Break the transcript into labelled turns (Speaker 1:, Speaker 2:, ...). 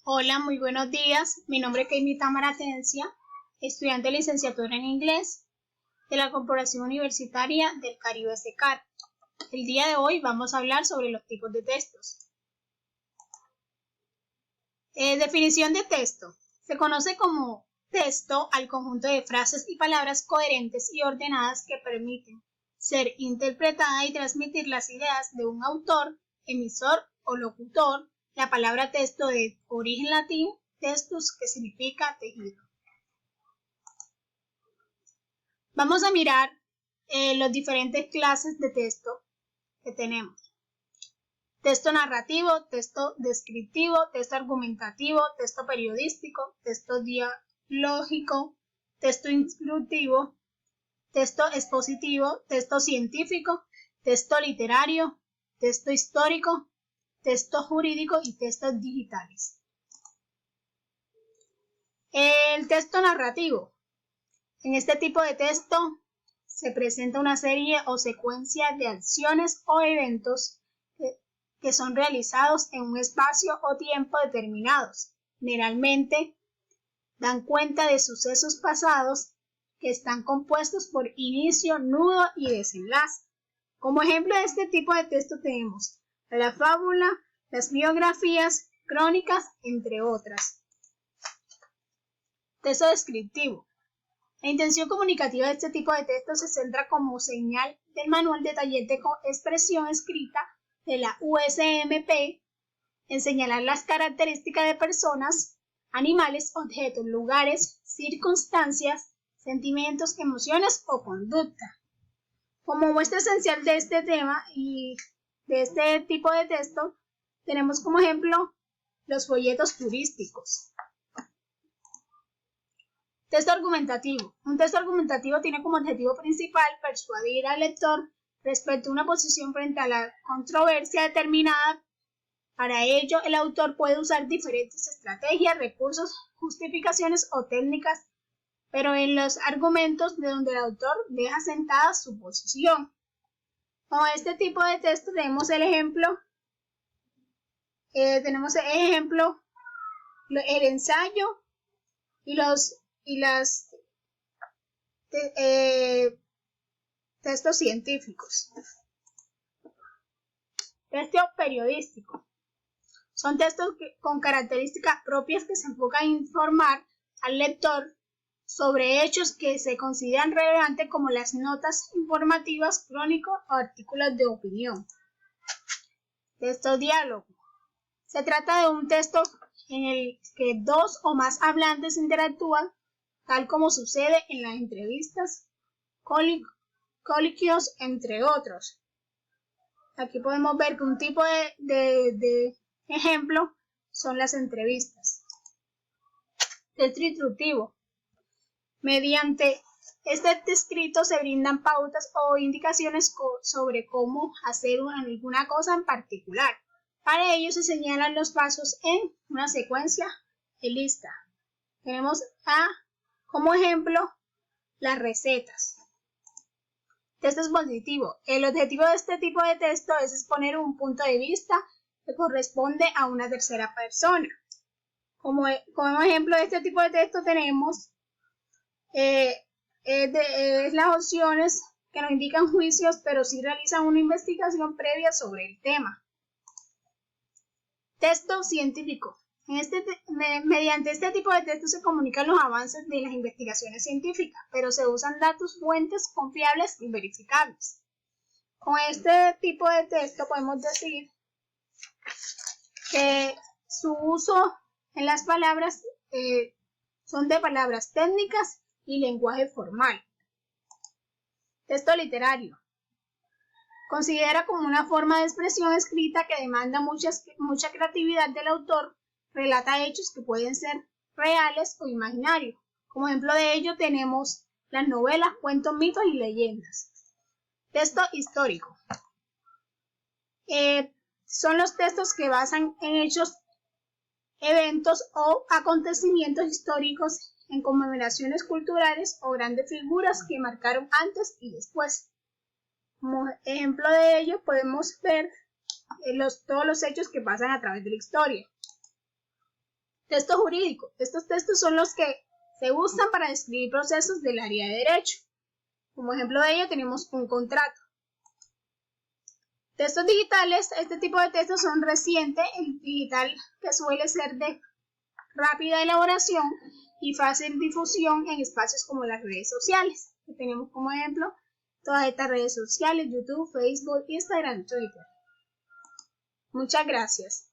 Speaker 1: Hola, muy buenos días. Mi nombre es Keimi Tamara Atencia, estudiante de licenciatura en inglés de la Corporación Universitaria del Caribe SECAR. El día de hoy vamos a hablar sobre los tipos de textos. Definición de texto. Se conoce como texto al conjunto de frases y palabras coherentes y ordenadas que permiten ser interpretada y transmitir las ideas de un autor, emisor o locutor. La palabra texto de origen latín, textus, que significa tejido. Vamos a mirar las diferentes clases de texto que tenemos. Texto narrativo, texto descriptivo, texto argumentativo, texto periodístico, texto dialógico, texto instructivo, texto expositivo, texto científico, texto literario, texto histórico, texto jurídico y textos digitales. El texto narrativo. En este tipo de texto se presenta una serie o secuencia de acciones o eventos que son realizados en un espacio o tiempo determinados. Generalmente dan cuenta de sucesos pasados que están compuestos por inicio, nudo y desenlace. Como ejemplo de este tipo de texto tenemos la fábula, las biografías, crónicas, entre otras. Texto descriptivo. La intención comunicativa de este tipo de texto se centra como señal del manual de taller de expresión escrita de la USMP en señalar las características de personas, animales, objetos, lugares, circunstancias, sentimientos, emociones o conducta. Como muestra esencial de este tema y de este tipo de texto, tenemos como ejemplo los folletos turísticos. Texto argumentativo. Un texto argumentativo tiene como objetivo principal persuadir al lector respecto a una posición frente a la controversia determinada. Para ello, el autor puede usar diferentes estrategias, recursos, justificaciones o técnicas, pero en los argumentos de donde el autor deja sentada su posición. Con este tipo de texto tenemos el ejemplo, el ensayo y las textos científicos. Texto periodístico. Son textos con características propias que se enfocan en informar al lector sobre hechos que se consideran relevantes, como las notas informativas, crónicos o artículos de opinión. Texto diálogo. Se trata de un texto en el que dos o más hablantes interactúan, tal como sucede en las entrevistas, coloquios, entre otros. Aquí podemos ver que un tipo de ejemplo son las entrevistas. Texto instructivo. Mediante este escrito se brindan pautas o indicaciones sobre cómo hacer alguna cosa en particular. Para ello se señalan los pasos en una secuencia de lista. Tenemos como ejemplo las recetas. Texto expositivo. El objetivo de este tipo de texto es exponer un punto de vista que corresponde a una tercera persona. Como ejemplo de este tipo de texto tenemos las opciones que nos indican juicios, pero sí realizan una investigación previa sobre el tema. Texto científico. Mediante este tipo de texto se comunican los avances de las investigaciones científicas, pero se usan datos, fuentes confiables y verificables. Con este tipo de texto podemos decir que su uso en las palabras son de palabras técnicas y lenguaje formal. Texto literario. Considera como una forma de expresión escrita que demanda mucha creatividad del autor. Relata hechos que pueden ser reales o imaginarios. Como ejemplo de ello tenemos las novelas, cuentos, mitos y leyendas. Texto histórico. Son los textos que basan en hechos, eventos o acontecimientos históricos, en conmemoraciones culturales o grandes figuras que marcaron antes y después. Como ejemplo de ello podemos ver todos los hechos que pasan a través de la historia. Texto jurídico. Estos textos son los que se usan para describir procesos del área de derecho. Como ejemplo de ello tenemos un contrato. Textos digitales. Este tipo de textos son recientes. El digital que suele ser de rápida elaboración y fácil difusión en espacios como las redes sociales. Que tenemos como ejemplo todas estas redes sociales: YouTube, Facebook, Instagram, Twitter. Muchas gracias.